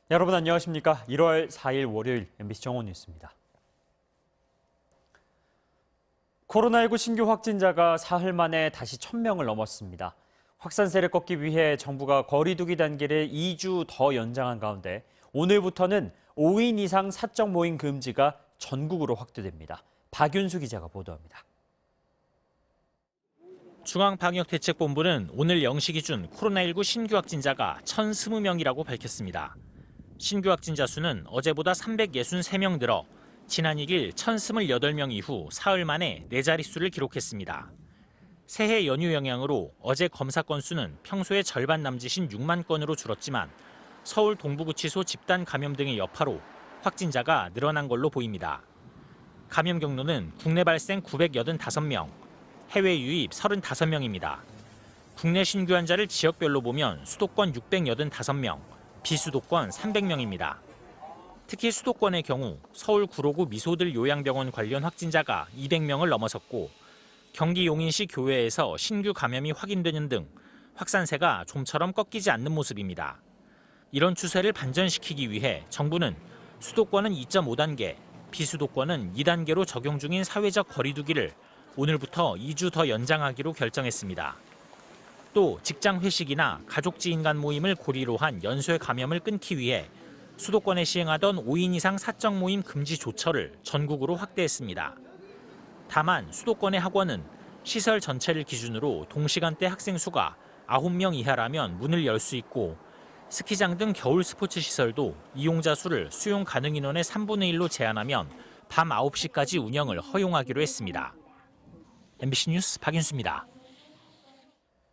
여러분 안녕하십니까? 1월 4일 월요일 MBC 정원 뉴스입니다. 코로나19 신규 확진자가 사흘 만에 다시 1,000명을 넘었습니다. 확산세를 꺾기 위해 정부가 거리두기 단계를 2주 더 연장한 가운데 오늘부터는 5인 이상 사적 모임 금지가 전국으로 확대됩니다. 박윤수 기자가 보도합니다. 중앙방역대책본부는 오늘 0시 기준 코로나19 신규 확진자가 1,020명이라고 밝혔습니다. 신규 확진자 수는 어제보다 363명 늘어 지난 2일 1,028명 이후 사흘 만에 4자릿수를 기록했습니다. 새해 연휴 영향으로 어제 검사 건수는 평소의 절반 남짓인 6만 건으로 줄었지만 서울 동부구치소 집단 감염 등의 여파로 확진자가 늘어난 걸로 보입니다. 감염 경로는 국내 발생 985명, 해외 유입 35명입니다. 국내 신규 환자를 지역별로 보면 수도권 685명, 비수도권 300명입니다. 특히 수도권의 경우 서울 구로구 미소들 요양병원 관련 확진자가 200명을 넘어섰고 경기 용인시 교외에서 신규 감염이 확인되는 등 확산세가 좀처럼 꺾이지 않는 모습입니다. 이런 추세를 반전시키기 위해 정부는 수도권은 2.5단계, 비수도권은 2단계로 적용 중인 사회적 거리두기를 오늘부터 2주 더 연장하기로 결정했습니다. 또 직장 회식이나 가족 지인 간 모임을 고리로 한 연쇄 감염을 끊기 위해 수도권에 시행하던 5인 이상 사적 모임 금지 조처를 전국으로 확대했습니다. 다만 수도권의 학원은 시설 전체를 기준으로 동시간대 학생 수가 9명 이하라면 문을 열 수 있고 스키장 등 겨울 스포츠 시설도 이용자 수를 수용 가능 인원의 3분의 1로 제한하면 밤 9시까지 운영을 허용하기로 했습니다. MBC 뉴스 박윤수입니다.